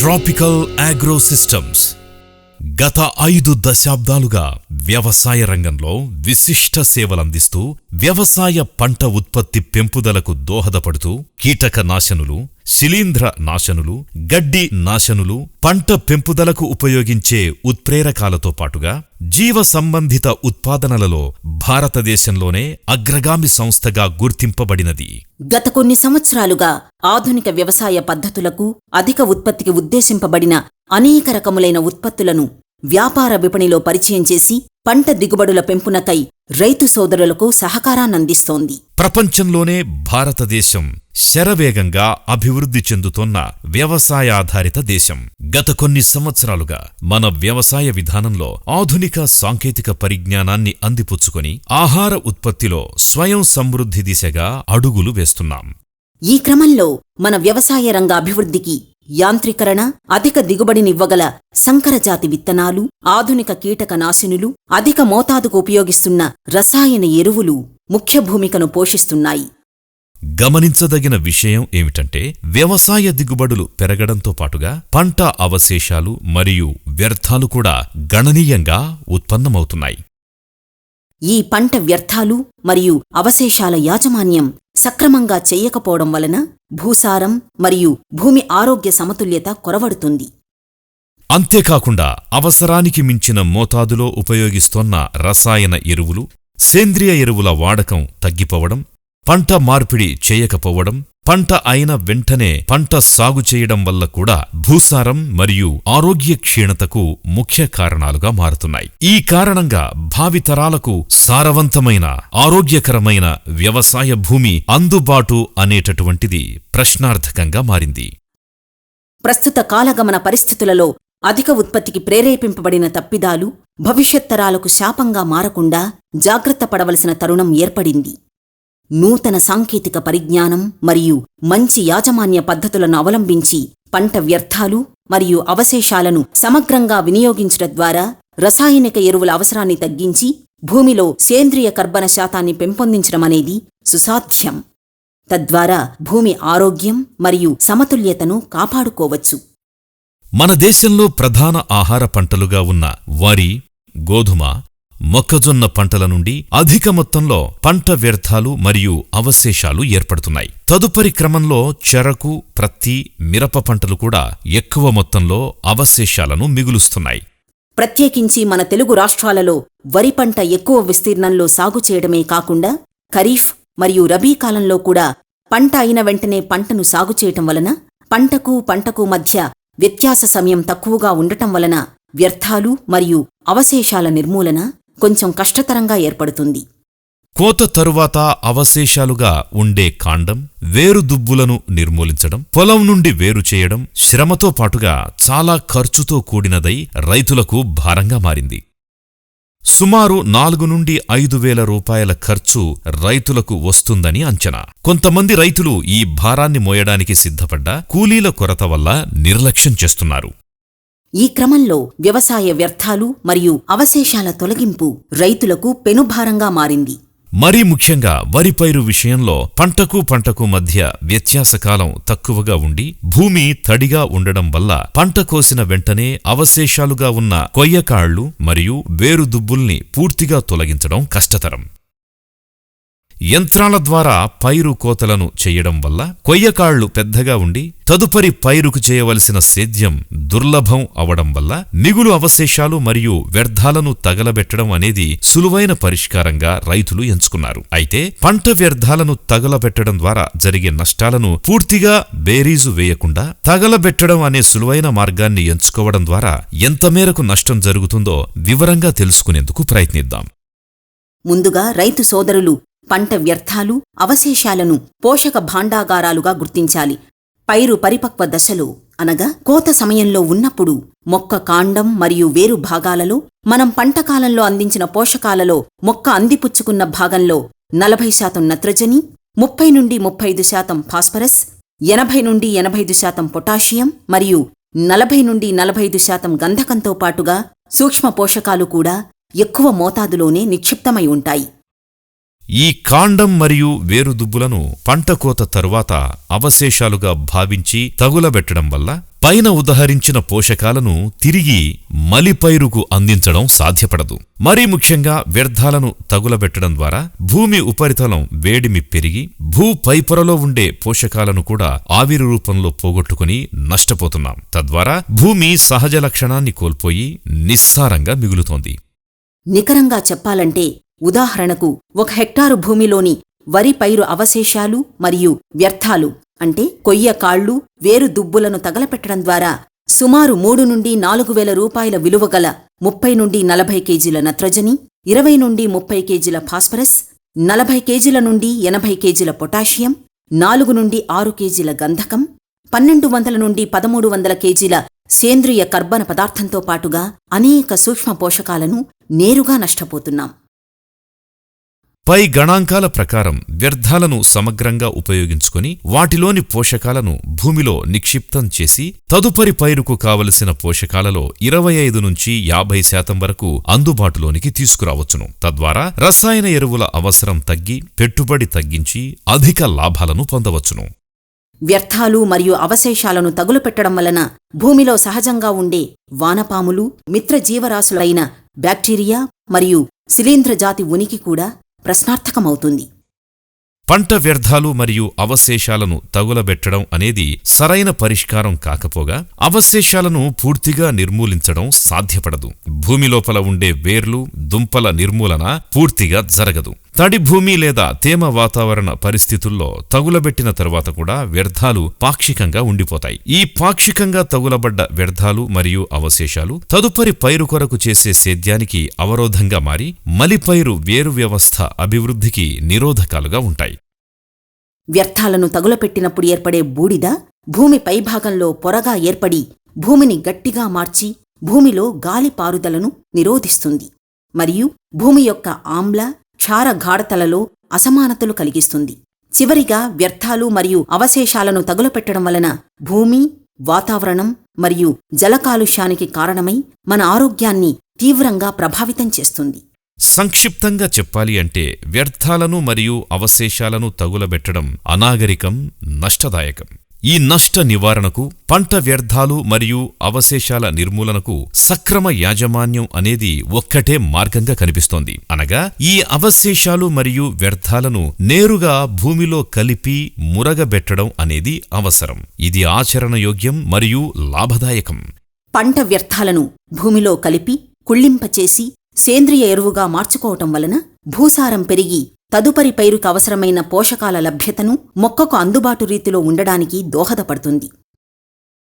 Tropical agro systems గత 5 దశాబ్దాలుగా వ్యవసాయ రంగంలో విశిష్ట సేవలందిస్తూ వ్యవసాయ పంట ఉత్పత్తి పెంపుదలకు దోహదపడుతూ కీటక నాశనులు, శిలీంధ్ర నాశనులు, గడ్డి నాశనులు, పంట పెంపుదలకు ఉపయోగించే ఉత్ప్రేరకాలతో పాటుగా జీవ సంబంధిత ఉత్పాదనలలో భారతదేశంలోనే అగ్రగామి సంస్థగా గుర్తింపబడినది. గత కొన్ని సంవత్సరాలుగా ఆధునిక వ్యవసాయ పద్ధతులకు, అధిక ఉత్పత్తికి ఉద్దేశింపబడిన అనేక రకములైన ఉత్పత్తులను వ్యాపార విపణిలో పరిచయం చేసి పంట దిగుబడుల పెంపునకై రైతు సోదరులకు సహకారాన్నందిస్తోంది. ప్రపంచంలోనే భారతదేశం శరవేగంగా అభివృద్ధి చెందుతోన్న వ్యవసాయాధారిత దేశం. గత కొన్ని సంవత్సరాలుగా మన వ్యవసాయ విధానంలో ఆధునిక సాంకేతిక పరిజ్ఞానాన్ని అందిపుచ్చుకొని ఆహార ఉత్పత్తిలో స్వయం సమృద్ధి దిశగా అడుగులు వేస్తున్నాం. ఈ క్రమంలో మన వ్యవసాయ రంగ అభివృద్ధికి యాంత్రీకరణ, అధిక దిగుబడినివ్వగల సంకరజాతి విత్తనాలు, ఆధునిక కీటక నాశినులు, అధిక మోతాదుకు ఉపయోగిస్తున్న రసాయన ఎరువులు ముఖ్య భూమికను పోషిస్తున్నాయి. గమనించదగిన విషయం ఏమిటంటే, వ్యవసాయ దిగుబడులు పెరగడంతో పాటుగా పంట అవశేషాలు మరియు వ్యర్థాలు కూడా గణనీయంగా ఉత్పన్నమవుతున్నాయి. ఈ పంట వ్యర్థాలు మరియు అవశేషాల యాజమాన్యం సక్రమంగా చెయ్యకపోవడం వలన భూసారం మరియు భూమి ఆరోగ్య సమతుల్యత కొరవడుతుంది. అంతేకాకుండా అవసరానికి మించిన మోతాదులో ఉపయోగిస్తోన్న రసాయన ఎరువులు, సేంద్రియ ఎరువుల వాడకం తగ్గిపోవడం, పంట మార్పిడి చేయకపోవడం, పంట అయిన వెంటనే పంట సాగు చేయడం వల్ల కూడా భూసారం మరియు ఆరోగ్య క్షీణతకు ముఖ్య కారణాలుగా మారుతున్నాయి. ఈ కారణంగా భావితరాలకు సారవంతమైన, ఆరోగ్యకరమైన వ్యవసాయ భూమి అందుబాటు అనేటటువంటిది ప్రశ్నార్థకంగా మారింది. ప్రస్తుత కాలగమన పరిస్థితులలో అధిక ఉత్పత్తికి ప్రేరేపింపబడిన తప్పిదాలు భవిష్యత్ తరాలకు శాపంగా మారకుండా జాగ్రత్త పడవలసిన తరుణం ఏర్పడింది. నూతన సాంకేతిక పరిజ్ఞానం మరియు మంచి యాజమాన్య పద్ధతులను అవలంబించి పంట వ్యర్థాలు మరియు అవశేషాలను సమగ్రంగా వినియోగించడం ద్వారా రసాయనిక ఎరువుల అవసరాన్ని తగ్గించి భూమిలో సేంద్రియ కర్బన శాతాన్ని పెంపొందించడమనేది సుసాధ్యం. తద్వారా భూమి ఆరోగ్యం మరియు సమతుల్యతను కాపాడుకోవచ్చు. మన దేశంలో ప్రధాన ఆహార పంటలుగా ఉన్న వరి, గోధుమ, మొక్కజొన్న పంటల నుండి అధిక మొత్తంలో పంట వ్యర్థాలు మరియు అవశేషాలు ఏర్పడుతున్నాయి. తదుపరి క్రమంలో చెరకు, ప్రత్తి, మిరప పంటలు కూడా ఎక్కువ మొత్తంలో అవశేషాలను మిగులుస్తున్నాయి. ప్రత్యేకించి మన తెలుగు రాష్ట్రాలలో వరి పంట ఎక్కువ విస్తీర్ణంలో సాగు చేయడమే కాకుండా ఖరీఫ్ మరియు రబీ కాలంలో కూడా పంట అయిన వెంటనే పంటను సాగు చేయటం వలన పంటకు మధ్య వ్యత్యాస సమయం తక్కువగా ఉండటం వలన వ్యర్థాలు మరియు అవశేషాల నిర్మూలన కొంచెం కష్టతరంగా ఏర్పడుతుంది. కోత తరువాత అవశేషాలుగా ఉండే కాండం, వేరు దుబ్బులను నిర్మూలించడం, పొలం నుండి వేరు చేయడం శ్రమతో పాటుగా చాలా ఖర్చుతో కూడినదై రైతులకు భారంగా మారింది. సుమారు 4 నుండి 5 వేల రూపాయల ఖర్చు రైతులకు వస్తుందని అంచనా. కొంతమంది రైతులు ఈ భారాన్ని మోయడానికి సిద్ధపడ్డా కూలీల కొరత వల్ల నిర్లక్ష్యం చేస్తున్నారు. ఈ క్రమంలో వ్యవసాయ వ్యర్థాలు మరియు అవశేషాల తొలగింపు రైతులకు పెనుభారంగా మారింది. మరీ ముఖ్యంగా వరి పైరు విషయంలో పంటకు మధ్య వ్యత్యాసకాలం తక్కువగా ఉండి భూమి తడిగా ఉండడం వల్ల పంట కోసిన వెంటనే అవశేషాలుగా ఉన్న కొయ్యకాళ్లు మరియు వేరుదుబ్బుల్ని పూర్తిగా తొలగించడం కష్టతరం. యంత్రాల ద్వారా పైరు కోతలను చెయ్యడం వల్ల కొయ్యకాళ్లు పెద్దగా ఉండి తదుపరి పైరుకు చేయవలసిన సేద్యం దుర్లభం అవడం వల్ల మిగులు అవశేషాలు మరియు వ్యర్థాలను తగలబెట్టడం అనేది సులువైన పరిష్కారంగా రైతులు ఎంచుకున్నారు. అయితే పంట వ్యర్థాలను తగలబెట్టడం ద్వారా జరిగే నష్టాలను పూర్తిగా బేరీజు వేయకుండా తగలబెట్టడం అనే సులువైన మార్గాన్ని ఎంచుకోవడం ద్వారా ఎంత మేరకు నష్టం జరుగుతుందో వివరంగా తెలుసుకునేందుకు ప్రయత్నిద్దాం. ముందుగా రైతు సోదరులు పంట వ్యర్థాలు, అవశేషాలను పోషక భాండాగారాలుగా గుర్తించాలి. పైరు పరిపక్వ దశలో అనగా కోత సమయంలో ఉన్నప్పుడు మొక్క కాండం మరియు వేరు భాగాలలో మనం పంటకాలంలో అందించిన పోషకాలలో మొక్క అందిపుచ్చుకున్న భాగంలో 40% నత్రజని, 30 నుండి 35% ఫాస్ఫరస్, 80 నుండి 85% పొటాషియం మరియు 40 నుండి 45% గంధకంతో పాటుగా సూక్ష్మ పోషకాలు కూడా ఎక్కువ మోతాదులోనే నిక్షిప్తమై ఉంటాయి. ఈ కాండం మరియు వేరుదుబ్బులను పంట కోత తరువాత అవశేషాలుగా భావించి తగులబెట్టడం వల్ల పైన ఉదహరించిన పోషకాలను తిరిగి మలిపైరుకు అందించడం సాధ్యపడదు. మరీ ముఖ్యంగా వ్యర్థాలను తగులబెట్టడం ద్వారా భూమి ఉపరితలం వేడిమి పెరిగి భూపైపొరలో ఉండే పోషకాలను కూడా ఆవిరి రూపంలో పోగొట్టుకుని నష్టపోతున్నాం. తద్వారా భూమి సహజ లక్షణాన్ని కోల్పోయి నిస్సారంగా మిగులుతోంది. నికరంగా చెప్పాలంటే ఉదాహరణకు 1 హెక్టారు భూమిలోని వరి పైరు అవశేషాలు మరియు వ్యర్థాలు అంటే కొయ్య కాళ్లు, వేరు దుబ్బులను తగలపెట్టడం ద్వారా సుమారు 3 నుండి 4,000 రూపాయల విలువగల 30 నుండి 40 కేజీల నత్రజని, 20 నుండి 30 కేజీల ఫాస్ఫరస్, 40 కేజీల నుండి 80 కేజీల పొటాషియం, 4 నుండి 6 కేజీల గంధకం, 1200 నుండి 1300 కేజీల సేంద్రియ కర్బన పదార్థంతో పాటుగా అనేక సూక్ష్మ పోషకాలను నేరుగా నష్టపోతున్నాం. పై గణాంకాల ప్రకారం వ్యర్థాలను సమగ్రంగా ఉపయోగించుకుని వాటిలోని పోషకాలను భూమిలో నిక్షిప్తం చేసి తదుపరి పైరుకు కావలసిన పోషకాలలో 25 నుంచి 50% వరకు అందుబాటులోనికి తీసుకురావచ్చును. తద్వారా రసాయన ఎరువుల అవసరం తగ్గి పెట్టుబడి తగ్గించి అధిక లాభాలను పొందవచ్చును. వ్యర్థాలు మరియు అవశేషాలను తగులుపెట్టడం వలన భూమిలో సహజంగా ఉండే వానపాములు, మిత్ర జీవరాశులైన బ్యాక్టీరియా మరియు శిలీంధ్రజాతి ఉనికి కూడా ప్రశ్నార్థకమవుతుంది. పంట వ్యర్థాలు మరియు అవశేషాలను తగులబెట్టడం అనేది సరైన పరిష్కారం కాకపోగా అవశేషాలను పూర్తిగా నిర్మూలించడం సాధ్యపడదు. భూమి లోపల ఉండే వేర్లు, దుంపల నిర్మూలన పూర్తిగా జరగదు. తడి భూమి లేదా తేమ వాతావరణ పరిస్థితుల్లో తగులబెట్టిన తరువాత కూడా వ్యర్థాలు పాక్షికంగా ఉండిపోతాయి. ఈ పాక్షికంగా తగులబడ్డ వ్యర్థాలు మరియు అవశేషాలు తదుపరి పైరు కొరకు చేసే సేద్యానికి అవరోధంగా మారి మలిపైరు వేరు వ్యవస్థ అభివృద్ధికి నిరోధకాలుగా ఉంటాయి. వ్యర్థాలను తగులపెట్టినప్పుడు ఏర్పడే బూడిద భూమి పైభాగంలో పొరగా ఏర్పడి భూమిని గట్టిగా మార్చి భూమిలో గాలి పారుదలను నిరోధిస్తుంది మరియు భూమి యొక్క ఆమ్ల, క్షార గాఢతలలో అసమానతలు కలిగిస్తుంది. చివరిగా వ్యర్థాలు మరియు అవశేషాలను తగులపెట్టడం వలన భూమి, వాతావరణం మరియు జల కాలుష్యానికి కారణమై మన ఆరోగ్యాన్ని తీవ్రంగా ప్రభావితం చేస్తుంది. సంక్షిప్తంగా చెప్పాలి అంటే వ్యర్థాలను మరియు అవశేషాలను తగులబెట్టడం అనాగరికం, నష్టదాయకం. ఈ నష్ట నివారణకు, పంట వ్యర్థాలు మరియు అవశేషాల నిర్మూలనకు సక్రమ యాజమాన్యం అనేది ఒక్కటే మార్గంగా కనిపిస్తోంది. అనగా ఈ అవశేషాలు మరియు వ్యర్థాలను నేరుగా భూమిలో కలిపి మురగబెట్టడం అనేది అవసరం. ఇది ఆచరణయోగ్యం మరియు లాభదాయకం. పంట వ్యర్థాలను భూమిలో కలిపి కుళ్ళింపచేసి సేంద్రియ ఎరువుగా మార్చుకోవటం వలన భూసారం పెరిగి తదుపరి పైరుకు అవసరమైన పోషకాల లభ్యతను మొక్కకు అందుబాటు రీతిలో ఉండడానికి దోహదపడుతుంది.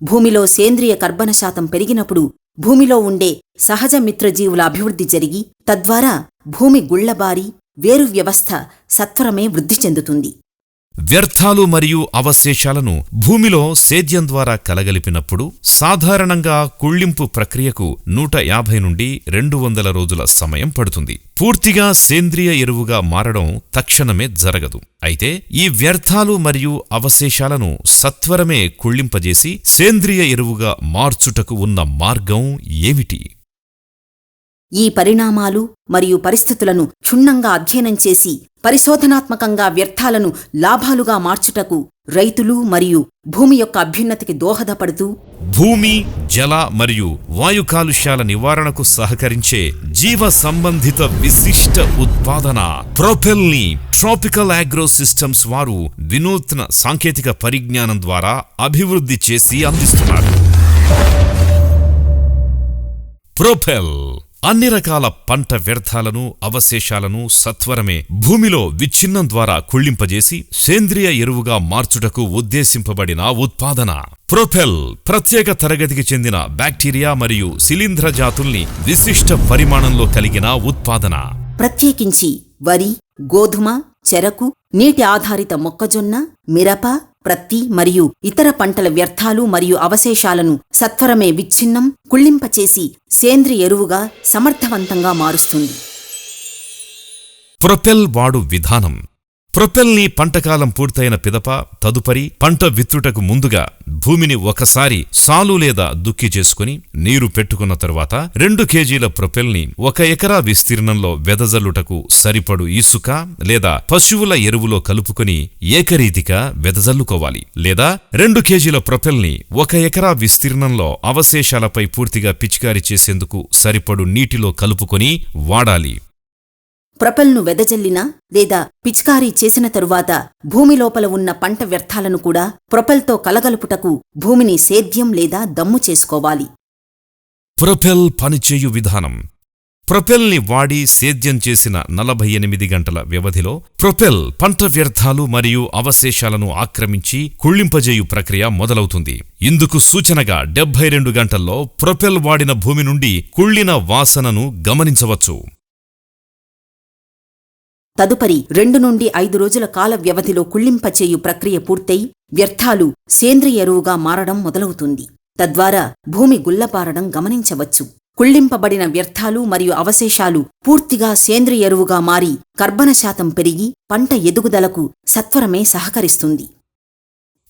భూమిలో సేంద్రియ కర్బన శాతం పెరిగినప్పుడు భూమిలో ఉండే సహజ మిత్రజీవుల అభివృద్ధి జరిగి తద్వారా భూమి గుళ్లబారి వేరు వ్యవస్థ సత్వరమే వృద్ధి చెందుతుంది. వ్యర్థాలు మరియు అవశేషాలను భూమిలో సేద్యం ద్వారా కలగలిపినప్పుడు సాధారణంగా కుళ్ళింపు ప్రక్రియకు 150 నుండి 200 రోజుల సమయం పడుతుంది. పూర్తిగా సేంద్రియ ఎరువుగా మారడం తక్షణమే జరగదు. అయితే ఈ వ్యర్థాలు మరియు అవశేషాలను సత్వరమే కుళ్ళింపజేసి సేంద్రియ ఎరువుగా మార్చుటకు ఉన్న మార్గం ఏమిటి? ఈ పరిణామాలు మరియు పరిస్థితులను క్షుణ్ణంగా అధ్యయనం చేసి పరిశోధనాత్మకంగా వ్యర్థాలను లాభాలుగా మార్చుటకు రైతులు మరియు భూమి యొక్క అభ్యున్నతికి దోహదపడుతూ భూమి, జల మరియు వాయు కాలుష్యాల నివారణకు సహకరించే జీవ సంబంధిత విశిష్ట ఉత్పాదన ప్రొపెల్ ని ట్రాపికల్ అగ్రో సిస్టమ్స్ వారు వినూత్న సాంకేతిక పరిజ్ఞానం ద్వారా అభివృద్ధి చేసి అందిస్తున్నారు. ప్రొపెల్ అన్ని రకాల పంట వ్యర్థాలను, అవశేషాలను సత్వరమే భూమిలో విచ్ఛిన్నం ద్వారా కుళ్ళింపజేసి సేంద్రియ ఎరువుగా మార్చుటకు ఉద్దేశింపబడిన ఉత్పాదన. ప్రొపెల్ ప్రత్యేక తరగతికి చెందిన బ్యాక్టీరియా మరియు శిలీంధ్ర జాతుల్ని విశిష్ట పరిమాణంలో కలిగిన ఉత్పాదన. ప్రత్యేకించి వరి, గోధుమ, చెరకు, నీటి ఆధారిత మొక్కజొన్న, మిరప, ప్రత్తి మరియు ఇతర పంటల వ్యర్థాలు మరియు అవశేషాలను సత్వరమే విచ్ఛిన్నం, కుళ్ళింపచేసి సేంద్రియ ఎరువుగా సమర్థవంతంగా మారుస్తుంది. ప్రొపెల్ వాడు విధానం. ప్రొపెల్ని పంటకాలం పూర్తయిన పిదప తదుపరి పంట విత్తుటకు ముందుగా భూమిని ఒకసారి సాలు లేదా దుక్కి చేసుకుని నీరు పెట్టుకున్న తరువాత 2 కేజీల ప్రొపెల్ని 1 ఎకరా విస్తీర్ణంలో వెదజల్లుటకు సరిపడు ఇసుక లేదా పశువుల ఎరువులో కలుపుకొని ఏకరీతిగా వెదజల్లుకోవాలి. లేదా 2 కేజీల ప్రొపెల్ని 1 ఎకరా విస్తీర్ణంలో అవశేషాలపై పూర్తిగా పిచికారీ చేసేందుకు సరిపడు నీటిలో కలుపుకొని వాడాలి. ప్రొపెల్ను వెదజల్లిన లేదా పిచికారీ చేసిన తరువాత భూమి లోపల ఉన్న పంట వ్యర్థాలను కూడా ప్రొపెల్తో కలగలుపుటకు భూమిని సేద్యం లేదా దమ్ము చేసుకోవాలి. ప్రొపెల్ పనిచేయు విధానం. ప్రొపెల్ని వాడి సేద్యం చేసిన 48 గంటల వ్యవధిలో ప్రొపెల్ పంట వ్యర్థాలు మరియు అవశేషాలను ఆక్రమించి కుళ్ళింపజేయు ప్రక్రియ మొదలవుతుంది. ఇందుకు సూచనగా 72 గంటల్లో ప్రొపెల్ వాడిన భూమి నుండి కుళ్ళిన వాసనను గమనించవచ్చు. తదుపరి 2 నుండి 5 రోజుల కాల వ్యవధిలో కుళ్ళింపచేయు ప్రక్రియ పూర్తయి వ్యర్థాలు సేంద్రియ ఎరువుగా మారడం మొదలవుతుంది. తద్వారా భూమి గుల్లబారడం గమనించవచ్చు. కుళ్ళింపబడిన వ్యర్థాలు మరియు అవశేషాలు పూర్తిగా సేంద్రియ ఎరువుగా మారి కర్బన శాతం పెరిగి పంట ఎదుగుదలకు సత్వరమే సహకరిస్తుంది.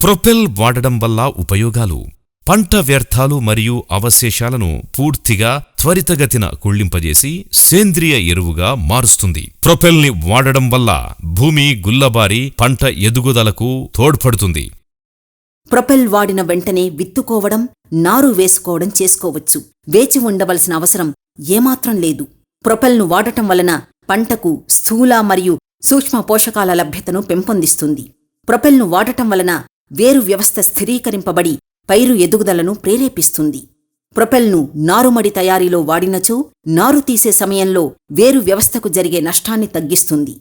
ప్రొపెల్ వాడడం వల్ల ఉపయోగాలు. పంట వ్యర్థాలు మరియు అవశేషాలను పూర్తిగా త్వరితగతిన కుళ్ళింపజేసి సేంద్రియ ఎరువుగా మారుస్తుంది. ప్రొపెల్ని వాడడం వల్ల భూమి గుల్లబారి పంట ఎదుగుదలకు తోడ్పడుతుంది. ప్రొపెల్ వాడిన వెంటనే విత్తుకోవడం, నారు వేసుకోవడం చేసుకోవచ్చు. వేచి ఉండవలసిన అవసరం ఏమాత్రం లేదు. ప్రొపెల్ను వాడటం వలన పంటకు స్థూల మరియు సూక్ష్మ పోషకాల లభ్యతను పెంపొందిస్తుంది. ప్రొపెల్ను వాడటం వలన వేరు వ్యవస్థ స్థిరీకరింపబడి పైరు ఎదుగుదలను ప్రేరేపిస్తుంది. ప్రొపెల్ను నారుమడి తయారీలో వాడినచో నారు తీసే సమయంలో వేరు వ్యవస్థకు జరిగే నష్టాన్ని తగ్గిస్తుంది.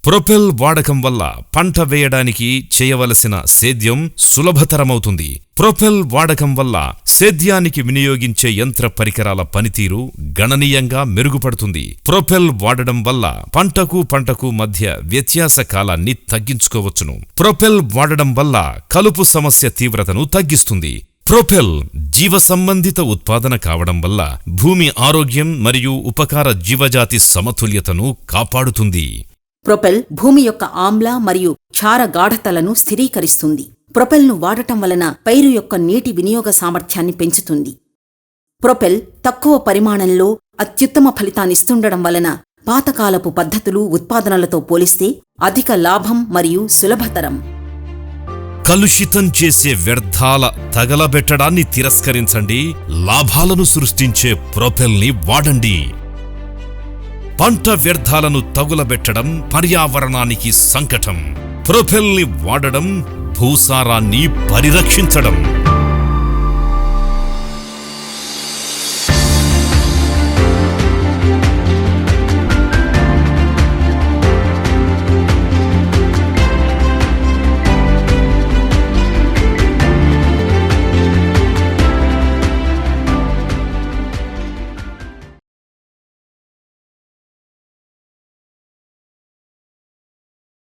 ప్రొపెల్ వాడకం వల్ల పంట వేయడానికి చేయవలసిన సేద్యం సులభతరమవుతుంది. ప్రొపెల్ వాడకం వల్ల సేద్యానికి వినియోగించే యంత్ర పరికరాల పనితీరు గణనీయంగా మెరుగుపడుతుంది. ప్రొపెల్ వాడడం వల్ల పంటకు మధ్య వ్యత్యాస కాలాన్ని తగ్గించుకోవచ్చును. ప్రొపెల్ వాడడం వల్ల కలుపు సమస్య తీవ్రతను తగ్గిస్తుంది. ప్రొపెల్ జీవ సంబంధిత ఉత్పాదన కావడం వల్ల భూమి ఆరోగ్యం మరియు ఉపకార జీవజాతి సమతుల్యతను కాపాడుతుంది. ప్రొపెల్ భూమి యొక్క ఆమ్ల మరియు క్షార గాఢతలను స్థిరీకరిస్తుంది. ప్రొపెల్ను వాడటం వలన పైరు యొక్క నీటి వినియోగ సామర్థ్యాన్ని పెంచుతుంది. ప్రొపెల్ తక్కువ పరిమాణంలో అత్యుత్తమ ఫలితాన్నిస్తుండడం వలన పాతకాలపు పద్ధతులు ఉత్పాదనలతో పోలిస్తే అధిక లాభం మరియు సులభతరం. కలుషితం చేసే వ్యర్థాల తగలబెట్టడాన్ని తిరస్కరించండి. లాభాలను సృష్టించే ప్రొపెల్ని వాడండి. పంట వ్యర్థాలను తగులబెట్టడం పర్యావరణానికి సంకటం. ప్రొపెల్ని వాడడం భూసారాన్ని పరిరక్షించడం.